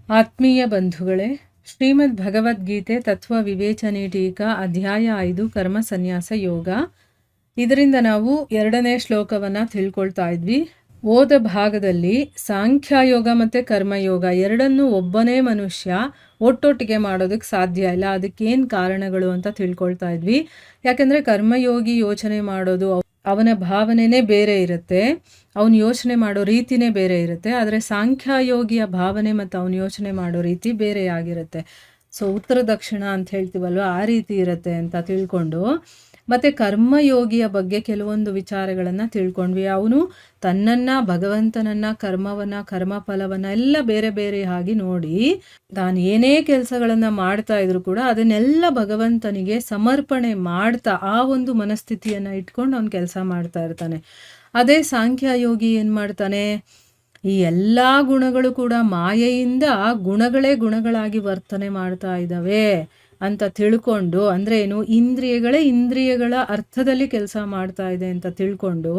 ಆತ್ಮೀಯ ಬಂಧುಗಳೇ, ಶ್ರೀಮದ್ ಭಗವದ್ಗೀತೆ ತತ್ವ ವಿವೇಚನೆ ಟೀಕಾ ಅಧ್ಯಾಯ 5 ಕರ್ಮ ಸನ್ಯಾಸ ಯೋಗ. ಇದರಿಂದ ನಾವು 2ನೇ ಶ್ಲೋಕವನ್ನು ತಿಳ್ಕೊಳ್ತಾ ಇದ್ವಿ. ಓದ ಭಾಗದಲ್ಲಿ ಸಾಂಖ್ಯಯೋಗ ಮತ್ತು ಕರ್ಮಯೋಗ ಎರಡನ್ನೂ ಒಬ್ಬನೇ ಮನುಷ್ಯ ಒಟ್ಟೊಟ್ಟಿಗೆ ಮಾಡೋದಕ್ಕೆ ಸಾಧ್ಯ ಇಲ್ಲ. ಅದಕ್ಕೇನು ಕಾರಣಗಳು ಅಂತ ತಿಳ್ಕೊಳ್ತಾ ಇದ್ವಿ. ಯಾಕೆಂದರೆ ಕರ್ಮಯೋಗಿ ಯೋಚನೆ ಮಾಡೋದು ಅವನ ಭಾವನೆನೇ ಬೇರೆ ಇರುತ್ತೆ, ಅವನು ಯೋಚನೆ ಮಾಡೋ ರೀತಿನೇ ಬೇರೆ ಇರುತ್ತೆ. ಆದರೆ ಸಾಂಖ್ಯಯೋಗಿಯ ಭಾವನೆ ಮತ್ತು ಅವನು ಯೋಚನೆ ಮಾಡೋ ರೀತಿ ಬೇರೆ ಆಗಿರುತ್ತೆ. ಸೊ ಉತ್ತರ ದಕ್ಷಿಣ ಅಂತ ಹೇಳ್ತೀವಲ್ವ, ಆ ರೀತಿ ಇರುತ್ತೆ ಅಂತ ತಿಳ್ಕೊಂಡು, ಮತ್ತು ಕರ್ಮಯೋಗಿಯ ಬಗ್ಗೆ ಕೆಲವೊಂದು ವಿಚಾರಗಳನ್ನು ತಿಳ್ಕೊಂಡ್ವಿ. ಅವನು ತನ್ನನ್ನು, ಭಗವಂತನನ್ನು, ಕರ್ಮವನ್ನು, ಕರ್ಮಫಲವನ್ನು ಎಲ್ಲ ಬೇರೆ ಬೇರೆ ಆಗಿ ನೋಡಿ, ತಾನು ಏನೇ ಕೆಲಸಗಳನ್ನು ಮಾಡ್ತಾ ಇದ್ರು ಕೂಡ ಅದನ್ನೆಲ್ಲ ಭಗವಂತನಿಗೆ ಸಮರ್ಪಣೆ ಮಾಡ್ತಾ ಆ ಒಂದು ಮನಸ್ಥಿತಿಯನ್ನು ಇಟ್ಕೊಂಡು ಅವನು ಕೆಲಸ ಮಾಡ್ತಾ ಇರ್ತಾನೆ. ಅದೇ ಸಾಂಖ್ಯಯೋಗಿ ಏನು ಮಾಡ್ತಾನೆ, ಈ ಎಲ್ಲ ಗುಣಗಳು ಕೂಡ ಮಾಯೆಯಿಂದ ಗುಣಗಳೇ ಗುಣಗಳಾಗಿ ವರ್ತನೆ ಮಾಡ್ತಾ ಇದ್ದಾವೆ ಅಂತ ತಿಳ್ಕೊಂಡು, ಅಂದರೆ ಏನು, ಇಂದ್ರಿಯಗಳೇ ಇಂದ್ರಿಯಗಳ ಅರ್ಥದಲ್ಲಿ ಕೆಲಸ ಮಾಡ್ತಾ ಇದೆ ಅಂತ ತಿಳ್ಕೊಂಡು,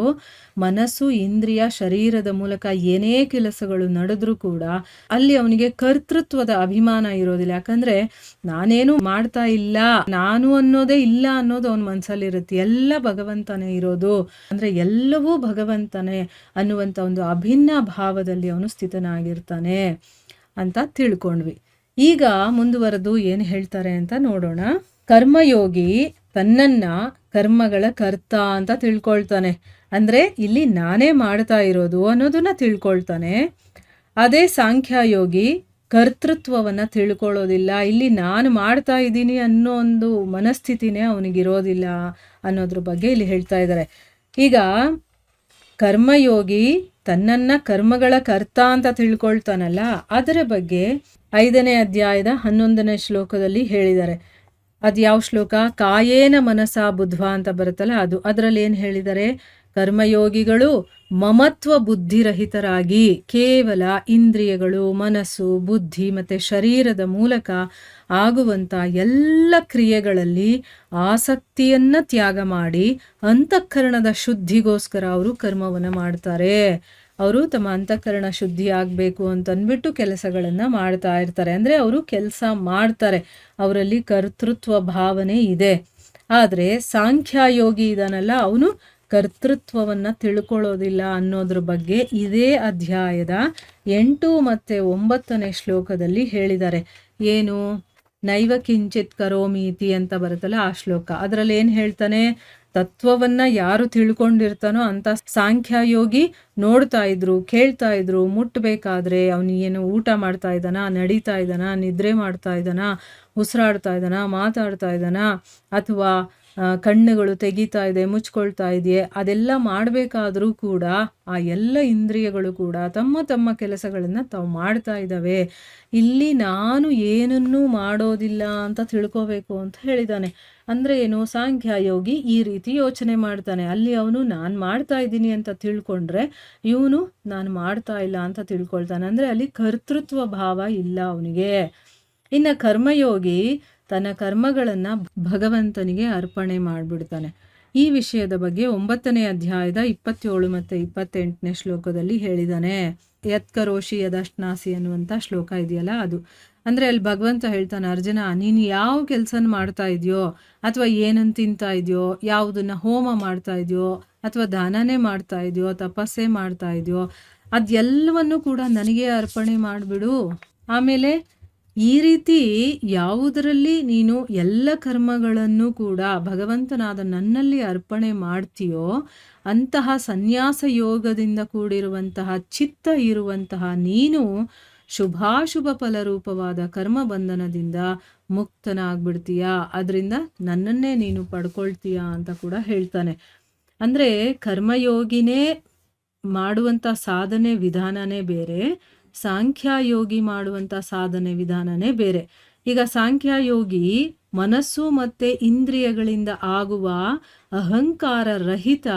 ಮನಸ್ಸು, ಇಂದ್ರಿಯ, ಶರೀರದ ಮೂಲಕ ಏನೇ ಕೆಲಸಗಳು ನಡೆದ್ರೂ ಕೂಡ ಅಲ್ಲಿ ಅವನಿಗೆ ಕರ್ತೃತ್ವದ ಅಭಿಮಾನ ಇರೋದಿಲ್ಲ. ಯಾಕಂದರೆ ನಾನೇನು ಮಾಡ್ತಾ ಇಲ್ಲ, ನಾನು ಅನ್ನೋದೇ ಇಲ್ಲ ಅನ್ನೋದು ಅವನ ಮನಸ್ಸಲ್ಲಿರುತ್ತೆ. ಎಲ್ಲ ಭಗವಂತನೇ ಇರೋದು, ಅಂದರೆ ಎಲ್ಲವೂ ಭಗವಂತನೇ ಅನ್ನುವಂಥ ಒಂದು ಅಭಿನ್ನ ಭಾವದಲ್ಲಿ ಅವನು ಸ್ಥಿತನಾಗಿರ್ತಾನೆ ಅಂತ ತಿಳ್ಕೊಂಡ್ವಿ. ಈಗ ಮುಂದುವರೆದು ಏನು ಹೇಳ್ತಾರೆ ಅಂತ ನೋಡೋಣ. ಕರ್ಮಯೋಗಿ ತನ್ನನ್ನ ಕರ್ಮಗಳ ಕರ್ತ ಅಂತ ತಿಳ್ಕೊಳ್ತಾನೆ, ಅಂದರೆ ಇಲ್ಲಿ ನಾನೇ ಮಾಡ್ತಾ ಇರೋದು ಅನ್ನೋದನ್ನ ತಿಳ್ಕೊಳ್ತಾನೆ. ಅದೇ ಸಾಂಖ್ಯಯೋಗಿ ಕರ್ತೃತ್ವವನ್ನು ತಿಳ್ಕೊಳ್ಳೋದಿಲ್ಲ, ಇಲ್ಲಿ ನಾನು ಮಾಡ್ತಾ ಇದ್ದೀನಿ ಅನ್ನೋ ಒಂದು ಮನಸ್ಥಿತಿನೇ ಅವನಿಗಿರೋದಿಲ್ಲ ಅನ್ನೋದ್ರ ಬಗ್ಗೆ ಇಲ್ಲಿ ಹೇಳ್ತಾ ಇದ್ದಾರೆ. ಈಗ ಕರ್ಮಯೋಗಿ ತನ್ನನ್ನು ಕರ್ಮಗಳ ಕರ್ತ ಅಂತ ತಿಳ್ಕೊಳ್ತಾನಲ್ಲ, ಅದರ ಬಗ್ಗೆ 5ನೇ ಅಧ್ಯಾಯದ 11ನೇ ಶ್ಲೋಕದಲ್ಲಿ ಹೇಳಿದ್ದಾರೆ. ಅದು ಯಾವ ಶ್ಲೋಕ? ಕಾಯೇನ ಮನಸ ಬುದ್ಧ್ವ ಅಂತ ಬರುತ್ತಲ್ಲ ಅದು. ಅದರಲ್ಲಿ ಏನು ಹೇಳಿದ್ದಾರೆ? ಕರ್ಮಯೋಗಿಗಳು ಮಮತ್ವ ಬುದ್ಧಿರಹಿತರಾಗಿ ಕೇವಲ ಇಂದ್ರಿಯಗಳು, ಮನಸ್ಸು, ಬುದ್ಧಿ ಮತ್ತು ಶರೀರದ ಮೂಲಕ ಆಗುವಂಥ ಎಲ್ಲ ಕ್ರಿಯೆಗಳಲ್ಲಿ ಆಸಕ್ತಿಯನ್ನು ತ್ಯಾಗ ಮಾಡಿ ಅಂತಃಕರಣದ ಶುದ್ಧಿಗೋಸ್ಕರ ಅವರು ಕರ್ಮವನ್ನು ಮಾಡ್ತಾರೆ. ಅವರು ತಮ್ಮ ಅಂತಃಕರಣ ಶುದ್ಧಿ ಆಗಬೇಕು ಅಂತಂದ್ಬಿಟ್ಟು ಕೆಲಸಗಳನ್ನು ಮಾಡ್ತಾ ಇರ್ತಾರೆ. ಅಂದರೆ ಅವರು ಕೆಲಸ ಮಾಡ್ತಾರೆ, ಅವರಲ್ಲಿ ಕರ್ತೃತ್ವ ಭಾವನೆ ಇದೆ. ಆದರೆ ಸಾಂಖ್ಯಯೋಗಿ ಇದಾನಲ್ಲ, ಅವನು ಕರ್ತೃತ್ವವನ್ನು ತಿಳ್ಕೊಳ್ಳೋದಿಲ್ಲ ಅನ್ನೋದ್ರ ಬಗ್ಗೆ ಇದೇ ಅಧ್ಯಾಯದ 8 ಮತ್ತು 9ನೇ ಶ್ಲೋಕದಲ್ಲಿ ಹೇಳಿದ್ದಾರೆ. ಏನು? ನೈವ ಕಿಂಚಿತ್ ಕರೋಮೀತಿ ಅಂತ ಬರುತ್ತಲ್ಲ ಆ ಶ್ಲೋಕ. ಅದರಲ್ಲಿ ಏನು ಹೇಳ್ತಾನೆ? ತತ್ವವನ್ನು ಯಾರು ತಿಳ್ಕೊಂಡಿರ್ತಾನೋ ಅಂತ ಸಾಂಖ್ಯಯೋಗಿ ನೋಡ್ತಾ ಇದ್ರು, ಕೇಳ್ತಾ ಇದ್ರು. ಮುಟ್ಟಬೇಕಾದ್ರೆ ಅವನಿಗೇನು ಊಟ ಮಾಡ್ತಾ ಇದ್ದಾನ, ನಡೀತಾ ಇದ್ದಾನ, ನಿದ್ರೆ ಮಾಡ್ತಾ ಇದ್ದಾನ, ಉಸಿರಾಡ್ತಾ ಇದ್ದಾನ, ಮಾತಾಡ್ತಾ ಇದ್ದಾನ, ಅಥವಾ ಕಣ್ಣುಗಳು ತೆಗಿತಾ ಇದೆ, ಮುಚ್ಕೊಳ್ತಾ ಇದೆಯೇ, ಅದೆಲ್ಲ ಮಾಡಬೇಕಾದ್ರೂ ಕೂಡ ಆ ಎಲ್ಲ ಇಂದ್ರಿಯಗಳು ಕೂಡ ತಮ್ಮ ತಮ್ಮ ಕೆಲಸಗಳನ್ನು ತಾವು ಮಾಡ್ತಾ ಇದ್ದಾವೆ. ಇಲ್ಲಿ ನಾನು ಏನನ್ನೂ ಮಾಡೋದಿಲ್ಲ ಅಂತ ತಿಳ್ಕೋಬೇಕು ಅಂತ ಹೇಳಿದ್ದಾನೆ. ಅಂದರೆ ಏನು? ಸಾಂಖ್ಯಯೋಗಿ ಈ ರೀತಿ ಯೋಚನೆ ಮಾಡ್ತಾನೆ. ಅಲ್ಲಿ ಅವನು ನಾನು ಮಾಡ್ತಾ ಇದ್ದೀನಿ ಅಂತ ತಿಳ್ಕೊಂಡ್ರೆ, ಇವನು ನಾನು ಮಾಡ್ತಾ ಇಲ್ಲ ಅಂತ ತಿಳ್ಕೊಳ್ತಾನೆ. ಅಂದರೆ ಅಲ್ಲಿ ಕರ್ತೃತ್ವ ಭಾವ ಇಲ್ಲ ಅವನಿಗೆ. ಇನ್ನು ಕರ್ಮಯೋಗಿ ತನ್ನ ಕರ್ಮಗಳನ್ನು ಭಗವಂತನಿಗೆ ಅರ್ಪಣೆ ಮಾಡಿಬಿಡ್ತಾನೆ. ಈ ವಿಷಯದ ಬಗ್ಗೆ 9ನೇ ಅಧ್ಯಾಯದ 27 ಮತ್ತು 28ನೇ ಶ್ಲೋಕದಲ್ಲಿ ಹೇಳಿದ್ದಾನೆ. ಯತ್ಕರೋಷಿ ಯದಶ್ನಾಸಿ ಅನ್ನುವಂಥ ಶ್ಲೋಕ ಇದೆಯಲ್ಲ ಅದು. ಅಂದರೆ ಅಲ್ಲಿ ಭಗವಂತ ಹೇಳ್ತಾನೆ, ಅರ್ಜುನ, ನೀನು ಯಾವ ಕೆಲಸನ ಮಾಡ್ತಾ ಇದೆಯೋ, ಅಥವಾ ಏನನ್ನು ತಿಂತಾ ಇದೆಯೋ, ಯಾವುದನ್ನು ಹೋಮ ಮಾಡ್ತಾ ಇದೆಯೋ, ಅಥವಾ ದಾನನೇ ಮಾಡ್ತಾ ಇದೆಯೋ, ತಪಸ್ಸೇ ಮಾಡ್ತಾ ಇದೆಯೋ, ಅದೆಲ್ಲವನ್ನು ಕೂಡ ನನಗೆ ಅರ್ಪಣೆ ಮಾಡಿಬಿಡು. ಆಮೇಲೆ ಈ ರೀತಿ ಯಾವುದರಲ್ಲಿ ನೀನು ಎಲ್ಲ ಕರ್ಮಗಳನ್ನು ಕೂಡ ಭಗವಂತನಾದ ನನ್ನಲ್ಲಿ ಅರ್ಪಣೆ ಮಾಡ್ತೀಯೋ ಅಂತಹ ಸನ್ಯಾಸ ಯೋಗದಿಂದ ಕೂಡಿರುವಂತಹ ಚಿತ್ತ ಇರುವಂತಹ ನೀನು ಶುಭಾಶುಭ ಫಲರೂಪವಾದ ಕರ್ಮ ಬಂಧನದಿಂದ ಮುಕ್ತನಾಗ್ಬಿಡ್ತೀಯ. ಅದರಿಂದ ನನ್ನನ್ನೇ ನೀನು ಪಡ್ಕೊಳ್ತೀಯ ಅಂತ ಕೂಡ ಹೇಳ್ತಾನೆ. ಅಂದರೆ ಕರ್ಮಯೋಗಿನೇ ಮಾಡುವಂಥ ಸಾಧನೆ ವಿಧಾನನೇ ಬೇರೆ, ಸಾಂಖ್ಯಯೋಗಿ ಮಾಡುವಂಥ ಸಾಧನೆ ವಿಧಾನನೇ ಬೇರೆ. ಈಗ ಸಾಂಖ್ಯಯೋಗಿ ಮನಸ್ಸು ಮತ್ತು ಇಂದ್ರಿಯಗಳಿಂದ ಆಗುವ ಅಹಂಕಾರ ರಹಿತ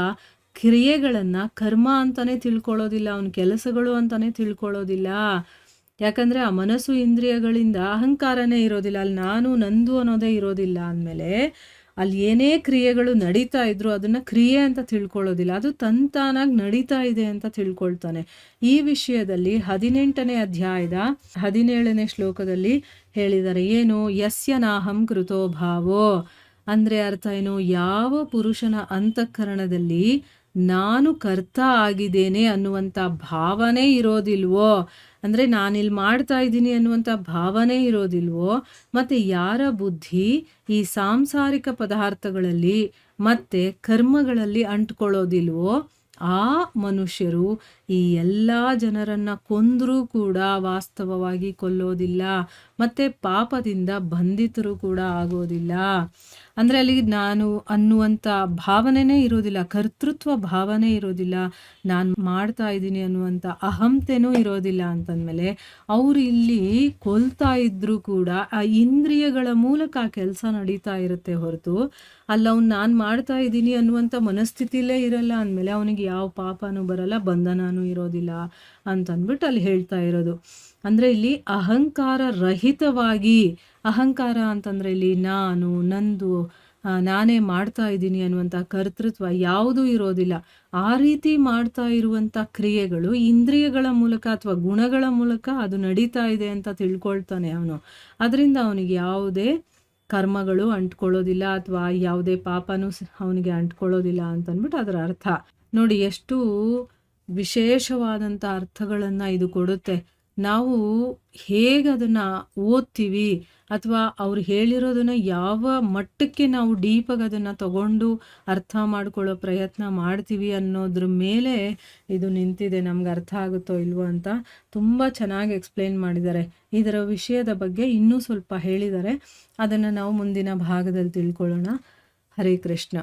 ಕ್ರಿಯೆಗಳನ್ನು ಕರ್ಮ ಅಂತಲೇ ತಿಳ್ಕೊಳ್ಳೋದಿಲ್ಲ, ಅವನ ಕೆಲಸಗಳು ಅಂತಲೇ ತಿಳ್ಕೊಳ್ಳೋದಿಲ್ಲ. ಯಾಕಂದರೆ ಆ ಮನಸ್ಸು ಇಂದ್ರಿಯಗಳಿಂದ ಅಹಂಕಾರನೇ ಇರೋದಿಲ್ಲ, ಅಲ್ಲಿ ನಾನು ನಂದು ಅನ್ನೋದೇ ಇರೋದಿಲ್ಲ. ಅಂದಮೇಲೆ ಅಲ್ಲಿ ಏನೇ ಕ್ರಿಯೆಗಳು ನಡೀತಾ ಇದ್ರು ಅದನ್ನು ಕ್ರಿಯೆ ಅಂತ ತಿಳ್ಕೊಳ್ಳೋದಿಲ್ಲ, ಅದು ತಂತಾನಾಗಿ ನಡೀತಾ ಇದೆ ಅಂತ ತಿಳ್ಕೊಳ್ತಾನೆ. ಈ ವಿಷಯದಲ್ಲಿ 18ನೇ ಅಧ್ಯಾಯದ 17ನೇ ಶ್ಲೋಕದಲ್ಲಿ ಹೇಳಿದ್ದಾರೆ. ಏನು? ಯಸ್ಯ ನಾಹಂ ಕೃತೋ ಭಾವೋ, ಅಂದರೆ ಅರ್ಥ ಏನು? ಯಾವ ಪುರುಷನ ಅಂತಃಕರಣದಲ್ಲಿ ನಾನು ಕರ್ತ ಆಗಿದ್ದೇನೆ ಅನ್ನುವಂಥ ಭಾವನೆ ಇರೋದಿಲ್ವೋ, ಅಂದರೆ ನಾನಿಲ್ಲಿ ಮಾಡ್ತಾ ಇದ್ದೀನಿ ಅನ್ನುವಂಥ ಭಾವನೆ ಇರೋದಿಲ್ವೋ, ಮತ್ತು ಯಾರ ಬುದ್ಧಿ ಈ ಸಾಂಸಾರಿಕ ಪದಾರ್ಥಗಳಲ್ಲಿ ಮತ್ತು ಕರ್ಮಗಳಲ್ಲಿ ಅಂಟ್ಕೊಳ್ಳೋದಿಲ್ವೋ ಆ ಮನುಷ್ಯರು ಈ ಎಲ್ಲ ಜನರನ್ನು ಕೊಂದರೂ ಕೂಡ ವಾಸ್ತವವಾಗಿ ಕೊಲ್ಲೋದಿಲ್ಲ, ಮತ್ತು ಪಾಪದಿಂದ ಬಂಧಿತರು ಕೂಡ ಆಗೋದಿಲ್ಲ. ಅಂದರೆ ಅಲ್ಲಿ ನಾನು ಅನ್ನುವಂಥ ಭಾವನೆನೇ ಇರೋದಿಲ್ಲ, ಕರ್ತೃತ್ವ ಭಾವನೆ ಇರೋದಿಲ್ಲ, ನಾನು ಮಾಡ್ತಾ ಇದ್ದೀನಿ ಅನ್ನುವಂಥ ಅಹಂತೆನೂ ಇರೋದಿಲ್ಲ. ಅಂತಂದಮೇಲೆ ಅವರು ಇಲ್ಲಿ ಕೊಲ್ತಾ ಇದ್ದರೂ ಕೂಡ ಆ ಇಂದ್ರಿಯಗಳ ಮೂಲಕ ಆ ಕೆಲಸ ನಡೀತಾ ಇರುತ್ತೆ ಹೊರತು ಅಲ್ಲ ಅವ್ನು ನಾನು ಮಾಡ್ತಾ ಇದ್ದೀನಿ ಅನ್ನುವಂಥ ಮನಸ್ಥಿತಿಲೇ ಇರಲ್ಲ. ಅಂದಮೇಲೆ ಅವನಿಗೆ ಯಾವ ಪಾಪನೂ ಬರಲ್ಲ, ಬಂಧನನೂ ಇರೋದಿಲ್ಲ ಅಂತಂದ್ಬಿಟ್ಟು ಅಲ್ಲಿ ಹೇಳ್ತಾ ಇರೋದು. ಅಂದರೆ ಇಲ್ಲಿ ಅಹಂಕಾರ ರಹಿತವಾಗಿ, ಅಹಂಕಾರ ಅಂತಂದರೆ ಇಲ್ಲಿ ನಾನು ನಂದು ನಾನೇ ಮಾಡ್ತಾ ಇದ್ದೀನಿ ಅನ್ನುವಂಥ ಕರ್ತೃತ್ವ ಯಾವುದೂ ಇರೋದಿಲ್ಲ. ಆ ರೀತಿ ಮಾಡ್ತಾ ಇರುವಂಥ ಕ್ರಿಯೆಗಳು ಇಂದ್ರಿಯಗಳ ಮೂಲಕ ಅಥವಾ ಗುಣಗಳ ಮೂಲಕ ಅದು ನಡೀತಾ ಇದೆ ಅಂತ ತಿಳ್ಕೊಳ್ತಾನೆ ಅವನು. ಅದರಿಂದ ಅವನಿಗೆ ಯಾವುದೇ ಕರ್ಮಗಳು ಅಂಟ್ಕೊಳ್ಳೋದಿಲ್ಲ ಅಥವಾ ಯಾವುದೇ ಪಾಪನೂ ಅವನಿಗೆ ಅಂಟ್ಕೊಳ್ಳೋದಿಲ್ಲ ಅಂತಂದ್ಬಿಟ್ಟು ಅದರ ಅರ್ಥ ನೋಡಿ. ಎಷ್ಟು ವಿಶೇಷವಾದಂಥ ಅರ್ಥಗಳನ್ನು ಇದು ಕೊಡುತ್ತೆ. ನಾವು ಹೇಗೆ ಅದನ್ನು ಓದ್ತೀವಿ ಅಥವಾ ಅವ್ರು ಹೇಳಿರೋದನ್ನು ಯಾವ ಮಟ್ಟಕ್ಕೆ ನಾವು ಡೀಪಾಗಿ ಅದನ್ನು ತಗೊಂಡು ಅರ್ಥ ಮಾಡ್ಕೊಳ್ಳೋ ಪ್ರಯತ್ನ ಮಾಡ್ತೀವಿ ಅನ್ನೋದ್ರ ಮೇಲೆ ಇದು ನಿಂತಿದೆ. ನಮ್ಗೆ ಅರ್ಥ ಆಗುತ್ತೋ ಇಲ್ವೋ ಅಂತ ತುಂಬ ಚೆನ್ನಾಗಿ ಎಕ್ಸ್ಪ್ಲೇನ್ ಮಾಡಿದ್ದಾರೆ. ಇದರ ವಿಷಯದ ಬಗ್ಗೆ ಇನ್ನೂ ಸ್ವಲ್ಪ ಹೇಳಿದ್ದಾರೆ, ಅದನ್ನು ನಾವು ಮುಂದಿನ ಭಾಗದಲ್ಲಿ ತಿಳ್ಕೊಳ್ಳೋಣ. ಹರೇ ಕೃಷ್ಣ.